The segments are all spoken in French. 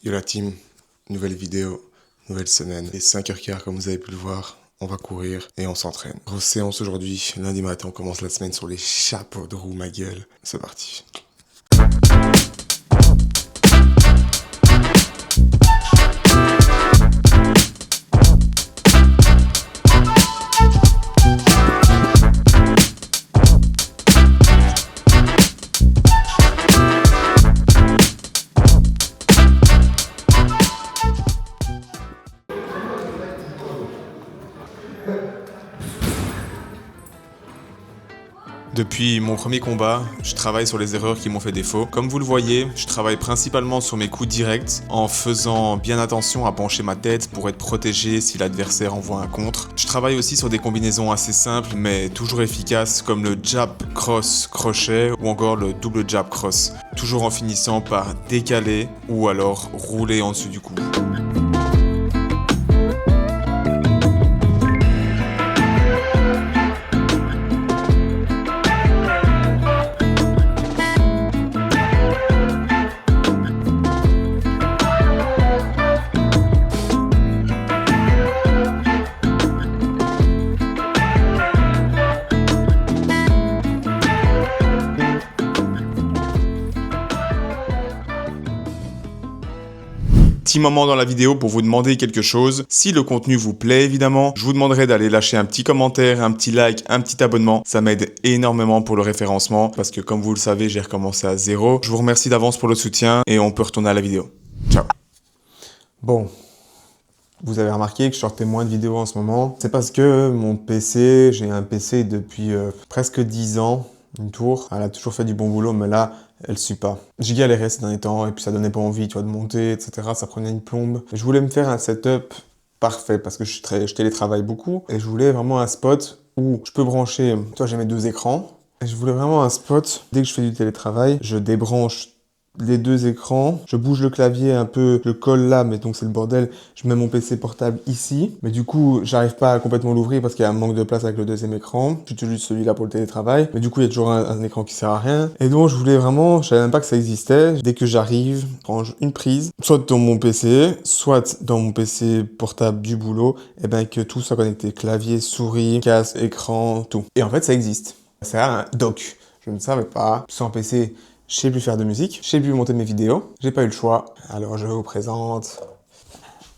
Yo la team, nouvelle vidéo, nouvelle semaine. Il est 5h15 comme vous avez pu le voir. On va courir et on s'entraîne. Grosse séance aujourd'hui, lundi matin, on commence la semaine sur les chapeaux de roue, ma gueule. C'est parti. Depuis mon premier combat, je travaille sur les erreurs qui m'ont fait défaut. Comme vous le voyez, je travaille principalement sur mes coups directs en faisant bien attention à pencher ma tête pour être protégé si l'adversaire envoie un contre. Je travaille aussi sur des combinaisons assez simples mais toujours efficaces comme le jab cross crochet ou encore le double jab cross, toujours en finissant par décaler ou alors rouler en dessous du cou. Petit moment dans la vidéo pour vous demander quelque chose. Si le contenu vous plaît évidemment, je vous demanderai d'aller lâcher un petit commentaire, un petit like, un petit abonnement. Ça m'aide énormément pour le référencement parce que comme vous le savez, j'ai recommencé à zéro. Je vous remercie d'avance pour le soutien et on peut retourner à la vidéo. Ciao. Bon, vous avez remarqué que je sortais moins de vidéos en ce moment. C'est parce que mon PC, j'ai un PC depuis presque 10 ans. Une tour, elle a toujours fait du bon boulot, mais là, elle suit pas. J'ai galéré ces derniers temps, et puis ça donnait pas envie, tu vois, de monter, etc. Ça prenait une plombe. Je voulais me faire un setup parfait, parce que je télétravaille beaucoup, et je voulais vraiment un spot où je peux brancher, tu vois, j'ai mes deux écrans, et je voulais vraiment un spot, dès que je fais du télétravail, je débranche les deux écrans, je bouge le clavier un peu, je le colle là, mais donc c'est le bordel, je mets mon PC portable ici, mais du coup j'arrive pas à complètement l'ouvrir parce qu'il y a un manque de place avec le deuxième écran, j'utilise celui-là pour le télétravail, mais du coup il y a toujours un écran qui sert à rien, et donc je voulais vraiment, je savais même pas que ça existait, dès que j'arrive, je range une prise, soit dans mon PC, soit dans mon PC portable du boulot, et ben que tout soit connecté, clavier, souris, casque, écran, tout. Et en fait ça existe, c'est un dock, je ne savais pas, sans PC, je sais plus faire de musique, je sais plus monter mes vidéos, j'ai pas eu le choix. Alors je vous présente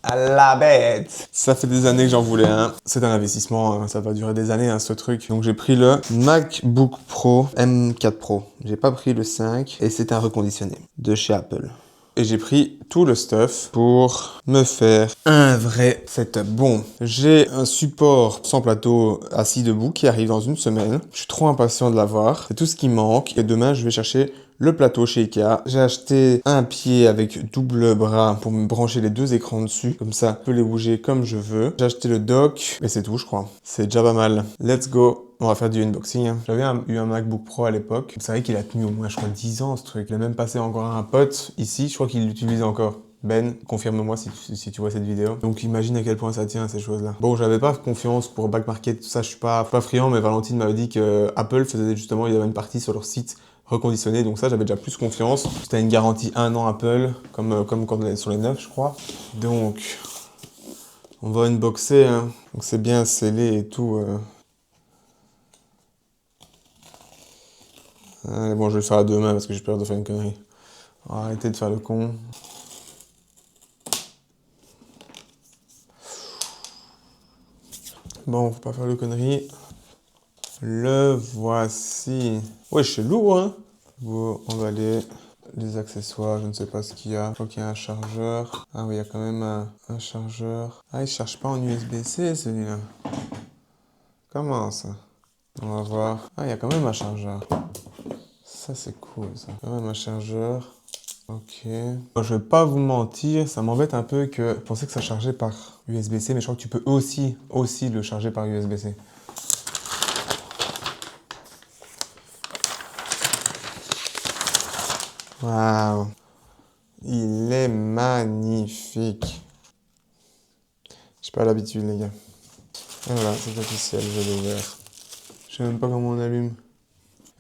la bête. Ça fait des années que j'en voulais un. C'est un investissement, ça va durer des années ce truc. Donc j'ai pris le MacBook Pro M4 Pro. J'ai pas pris le 5 et c'est un reconditionné de chez Apple. Et j'ai pris tout le stuff pour me faire un vrai setup. Bon, j'ai un support sans plateau assis debout qui arrive dans une semaine. Je suis trop impatient de l'avoir. C'est tout ce qui manque. Et demain, je vais chercher le plateau chez Ikea. J'ai acheté un pied avec double bras pour me brancher les deux écrans dessus. Comme ça, je peux les bouger comme je veux. J'ai acheté le dock et c'est tout, je crois. C'est déjà pas mal. Let's go. On va faire du unboxing. J'avais eu un MacBook Pro à l'époque. C'est vrai qu'il a tenu au moins, je crois, 10 ans ce truc. Il a même passé encore à un pote ici. Je crois qu'il l'utilise encore. Ben, confirme-moi si tu vois cette vidéo. Donc imagine à quel point ça tient ces choses-là. Bon, j'avais pas confiance pour back market, tout ça, je suis pas friand, mais Valentine m'avait dit que Apple faisait justement, il y avait une partie sur leur site reconditionné, donc ça j'avais déjà plus confiance. C'était une garantie 1 an Apple, comme quand on est sur les neufs, je crois. Donc, on va unboxer, hein. Donc c'est bien scellé et tout. Allez, bon, je vais le faire à deux mains parce que j'ai peur de faire une connerie. Arrêtez de faire le con. Bon, faut pas faire de conneries. Le voici. Ouais, c'est lourd, hein. Bon, emballer les accessoires, je ne sais pas ce qu'il y a. Je crois qu'il y a un chargeur. Ah oui, il y a quand même un chargeur. Ah, il ne charge pas en USB-C, celui-là. Comment ça? On va voir. Ah, il y a quand même un chargeur. Ça, c'est cool, ça. Quand même un chargeur. Ok. Bon, je vais pas vous mentir, ça m'embête un peu que... Je pensais que ça chargeait par USB-C, mais je crois que tu peux aussi le charger par USB-C. Waouh. Il est magnifique. J'ai pas l'habitude, les gars. Et voilà, c'est officiel, je l'ai ouvert. Je sais même pas comment on allume.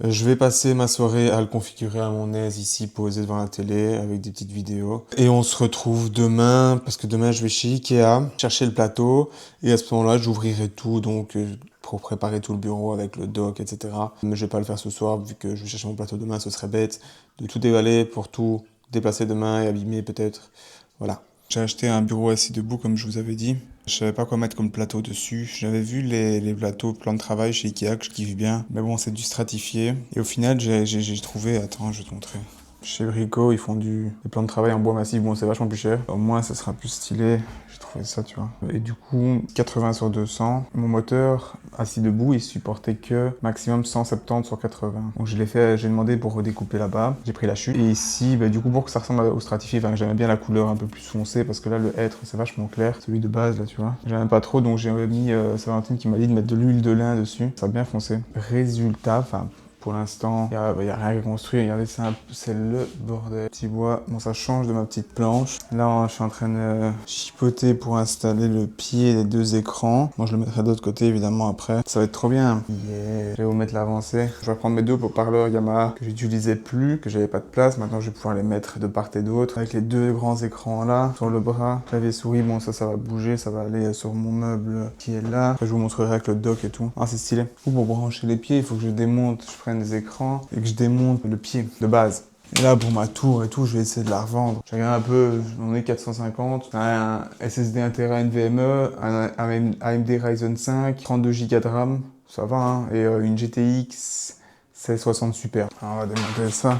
Je vais passer ma soirée à le configurer à mon aise ici, posé devant la télé, avec des petites vidéos. Et on se retrouve demain, parce que demain je vais chez Ikea, chercher le plateau. Et à ce moment-là, j'ouvrirai tout, donc pour préparer tout le bureau avec le dock, etc. Mais je vais pas le faire ce soir, vu que je vais chercher mon plateau demain, ce serait bête de tout dévaler pour tout déplacer demain et abîmer peut-être. Voilà. J'ai acheté un bureau assis debout, comme je vous avais dit. Je savais pas quoi mettre comme plateau dessus. J'avais vu les plateaux plan de travail chez Ikea que je kiffe bien. Mais bon, c'est du stratifié. Et au final, j'ai trouvé... Attends, je vais te montrer. Chez Brico, ils font des plans de travail en bois massif. Bon, c'est vachement plus cher. Au moins, ça sera plus stylé. J'ai trouvé ça, tu vois. Et du coup, 80 sur 200. Mon moteur, assis debout, il supportait que maximum 170 sur 80. Donc je l'ai fait, j'ai demandé pour redécouper là-bas. J'ai pris la chute. Et ici, bah, du coup, pour que ça ressemble au stratifié, enfin, j'aimais bien la couleur un peu plus foncée parce que là, le hêtre, c'est vachement clair. Celui de base, là, tu vois. J'aime pas trop, donc j'ai mis c'est Valentine qui m'a dit de mettre de l'huile de lin dessus. Ça a bien foncé. Résultat, enfin, pour l'instant, il n'y a rien à construire. Regardez, c'est le bordel. Petit bois. Bon, ça change de ma petite planche. Là, je suis en train de chipoter pour installer le pied des deux écrans. Moi, je le mettrai de l'autre côté, évidemment, après. Ça va être trop bien. Yeah. Je vais vous mettre l'avancée. Je vais prendre mes deux haut-parleurs Yamaha que j'utilisais plus, que j'avais pas de place. Maintenant, je vais pouvoir les mettre de part et d'autre. Avec les deux grands écrans là, sur le bras. Clavier souris, bon, ça va bouger. Ça va aller sur mon meuble qui est là. Après, je vous montrerai avec le dock et tout. Ah, c'est stylé. Pour brancher les pieds, il faut que je démonte. Je prenne des écrans et que je démonte le pied de base. Et là, pour ma tour et tout, je vais essayer de la revendre. Je regarde un peu, j'en ai 450. Un SSD Intera NVMe, un AMD Ryzen 5, 32 Go de RAM, ça va, hein. Et une GTX 1660 Super. Alors, on va démonter ça.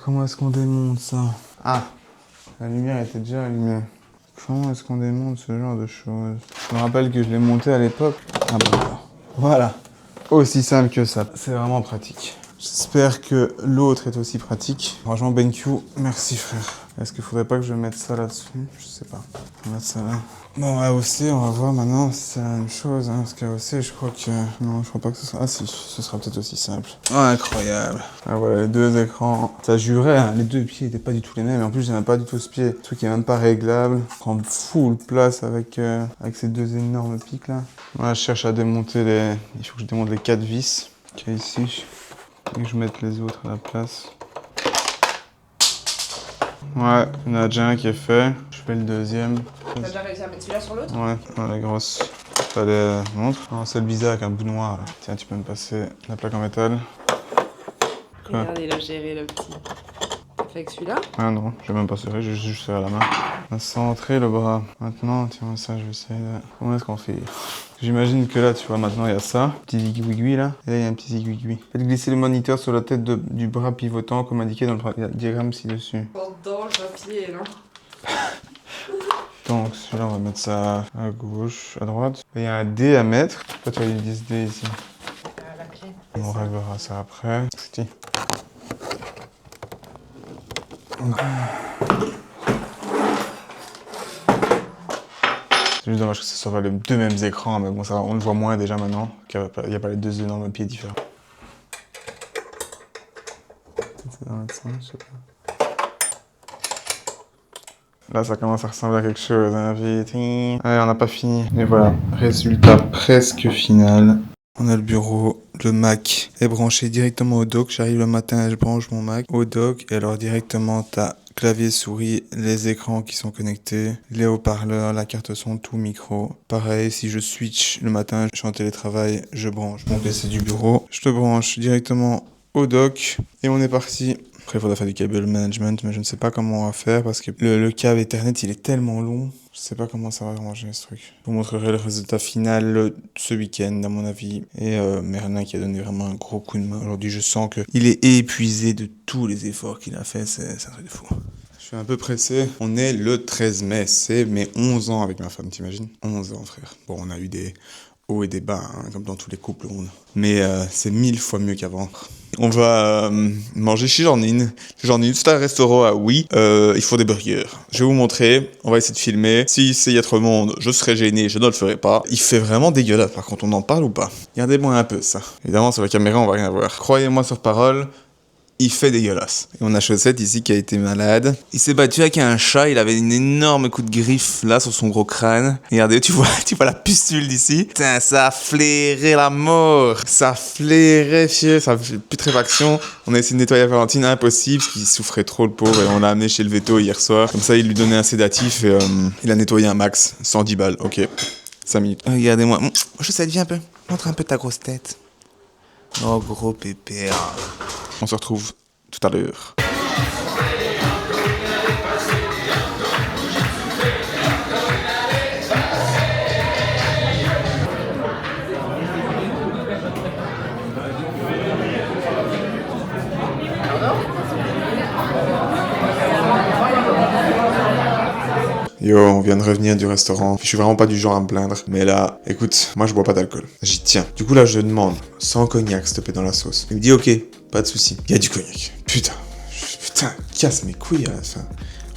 Comment est-ce qu'on démonte ça? Ah, la lumière était déjà allumée. Comment est-ce qu'on démonte ce genre de choses? Je me rappelle que je l'ai monté à l'époque. Ah bon, voilà. Aussi simple que ça. C'est vraiment pratique. J'espère que l'autre est aussi pratique. Franchement, BenQ, merci frère. Est-ce qu'il faudrait pas que je mette ça là-dessus? Je sais pas. On va mettre ça là. Bon, AOC, on va voir maintenant si c'est la même chose. Hein, parce qu'AOC, je crois que... Non, je crois pas que ce sera... Ah si, ce sera peut-être aussi simple. Oh, incroyable. Ah voilà, les deux écrans. Ça jurait, hein, les deux pieds étaient pas du tout les mêmes. Et en plus, j'aime pas du tout ce pied. Le truc est même pas réglable. Prend full place avec ces deux énormes pics là. Voilà, je cherche à démonter les... Il faut que je démonte les 4 vis qu'il y a ici. Et que je mette les autres à la place. Ouais, il y en a déjà un qui est fait. Je fais le deuxième. T'as déjà réussi à mettre celui-là sur l'autre? Ouais, la grosse. Fallait montre. Non, c'est le bizarre avec un bout noir là. Tiens, tu peux me passer la plaque en métal. Quoi? Regardez, il a géré le petit. T'as fait avec celui-là? Ah non, je vais même pas serrer, j'ai juste serré à la main. On a centré le bras. Maintenant, tiens, ça, je vais essayer de... Comment est-ce qu'on fait? J'imagine que là, tu vois, maintenant, il y a ça. Petit zigouigoui, là. Et là, il y a un petit zigouigoui. Faites glisser le moniteur sur la tête du bras pivotant, comme indiqué dans le diagramme ci-dessus. Pendant le papier, non? Donc, celui-là, on va mettre ça à gauche, à droite. Et il y a un D à mettre. Pourquoi tu as eu 10 D ici? La clé. On réglera ça après. Petit. C'est juste dommage que ce soit pas les deux mêmes écrans, mais bon, ça, on le voit moins déjà maintenant, qu'il n'y a pas les deux énormes pieds différents. C'est dans l'autre sens, je sais pas. Là, ça commence à ressembler à quelque chose, hein, vite. Ouais, on n'a pas fini. Et voilà, résultat presque final. On a le bureau, le Mac est branché directement au dock. J'arrive le matin, je branche mon Mac au dock. Et alors directement, t'as clavier, souris, les écrans qui sont connectés, les haut-parleurs, la carte son, tout micro. Pareil, si je switch le matin, je suis en télétravail, je branche mon PC du bureau. Je te branche directement au dock et on est parti. Après, il faudra faire du cable management, mais je ne sais pas comment on va faire parce que le câble Ethernet, il est tellement long. Je sais pas comment ça va ranger ce truc. Je vous montrerai le résultat final ce week-end, à mon avis. Et Merlin qui a donné vraiment un gros coup de main. Aujourd'hui, je sens qu'il est épuisé de tous les efforts qu'il a fait. C'est un truc de fou. Je suis un peu pressé. On est le 13 mai. C'est mes 11 ans avec ma femme, t'imagines? 11 ans, frère. Bon, on a eu des hauts et des bas, hein, comme dans tous les couples. Mais c'est 1000 fois mieux qu'avant. On va manger chez Jornine. Jornine, c'est un restaurant oui. Il faut des burgers. Je vais vous montrer. On va essayer de filmer. Si il y a trop de monde, je serai gêné. Je ne le ferai pas. Il fait vraiment dégueulasse. Par contre, on en parle ou pas? Regardez-moi un peu ça. Évidemment, sur la caméra, on va rien voir. Croyez-moi sur parole. il fait dégueulasse. Et on a Chaussette ici qui a été malade. Il s'est battu avec un chat, il avait une énorme coup de griffe là sur son gros crâne. Regardez, tu vois la pustule d'ici. Putain, ça a flairé la mort. Ça flairait, fieu, ça fait putréfaction. On a essayé de nettoyer Valentine, impossible, parce qu'il souffrait trop le pauvre. Et on l'a amené chez le veto hier soir. Comme ça, il lui donnait un sédatif et il a nettoyé un max. 110 balles, ok. 5 minutes. Regardez-moi. Chaussette, viens un peu. Montre un peu ta grosse tête. Oh, gros pépère. On se retrouve tout à l'heure. Yo, on vient de revenir du restaurant. Je suis vraiment pas du genre à me plaindre. Mais là, écoute, moi je bois pas d'alcool. J'y tiens. Du coup là, je demande 100 cognac, s'il te plaît, dans la sauce. Il me dit ok, pas de souci. Il y a du cognac. Putain, casse mes couilles à la fin.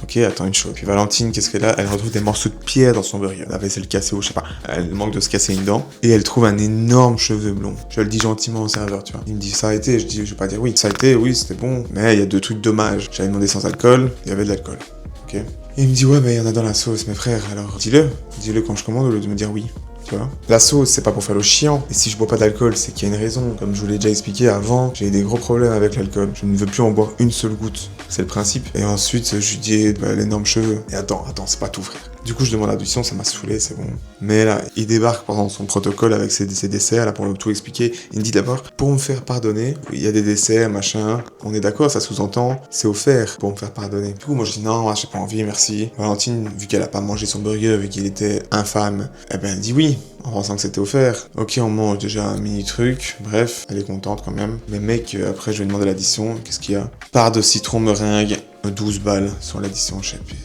Ok, attends une chose. Puis Valentine, qu'est-ce qu'elle a? Elle retrouve des morceaux de pierre dans son burger. La vaisselle cassée ou je sais pas. Elle manque de se casser une dent. Et elle trouve un énorme cheveu blond. Je le dis gentiment au serveur, tu vois. Il me dit ça a été. Je dis, je vais pas dire oui. Ça a été, oui, c'était bon. Mais il y a 2 trucs dommages. J'avais demandé sans alcool. Il y avait de l'alcool. Ok. Et il me dit ouais, mais il y en a dans la sauce, mes frères. Alors dis-le quand je commande au lieu de me dire oui. Tu vois, la sauce, c'est pas pour faire le chiant. Et si je bois pas d'alcool, c'est qu'il y a une raison. Comme je vous l'ai déjà expliqué avant, j'ai des gros problèmes avec l'alcool. Je ne veux plus en boire une seule goutte. C'est le principe. Et ensuite, je lui dis l'énorme cheveu. Et attends, c'est pas tout, frère. Du coup, je demande l'addition, ça m'a saoulé, c'est bon. Mais là, il débarque pendant son protocole avec ses desserts, là, pour tout expliquer. Il me dit d'abord, pour me faire pardonner, il y a des desserts, machin. On est d'accord, ça sous-entend, c'est offert pour me faire pardonner. Du coup, moi, je dis non, j'ai pas envie, merci. Valentine, vu qu'elle a pas mangé son burger, vu qu'il était infâme, eh ben, elle dit oui, en pensant que c'était offert. Ok, on mange déjà un mini truc, bref, elle est contente quand même. Mais mec, après, je lui ai demandé l'addition, qu'est-ce qu'il y a? Part de citron meringue, 12 balles sur l'addition, je sais plus.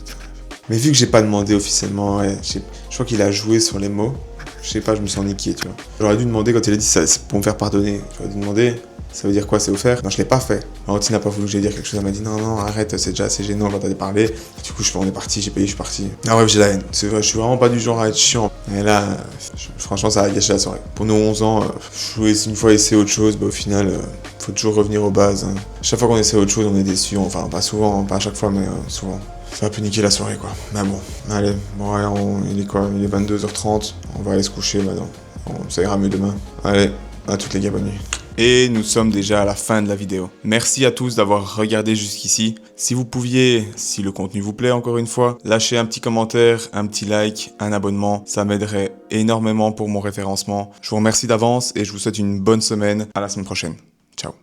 Mais vu que j'ai pas demandé officiellement, ouais, je crois qu'il a joué sur les mots. Je sais pas, je me sens niqué, tu vois. J'aurais dû demander quand il a dit ça, c'est pour me faire pardonner. J'aurais dû demander, ça veut dire quoi, c'est offert? Non, je l'ai pas fait. Valentine n'a pas voulu que j'aille dire quelque chose. Elle m'a dit non, arrête, c'est déjà assez gênant quand t'as parlé. Du coup, on est parti, j'ai payé, je suis parti. Ah ouais, j'ai la haine. C'est vrai, je suis vraiment pas du genre à être chiant. Mais là, franchement, ça a gâché la soirée. Pour nos 11 ans, je voulais une fois essayer autre chose, bah au final, faut toujours revenir aux bases. Hein. Chaque fois qu'on essaie autre chose, on est déçu. Enfin, pas souvent, pas à chaque fois, mais souvent. Ça a pu niquer la soirée, quoi. Mais bon, allez, bon, ouais, il est quoi? Il est 22h30. On va aller se coucher maintenant. Ça ira mieux demain. Allez, à toutes les gars, bonne nuit. Et nous sommes déjà à la fin de la vidéo. Merci à tous d'avoir regardé jusqu'ici. Si vous pouviez, si le contenu vous plaît encore une fois, lâchez un petit commentaire, un petit like, un abonnement. Ça m'aiderait énormément pour mon référencement. Je vous remercie d'avance et je vous souhaite une bonne semaine. À la semaine prochaine. Ciao.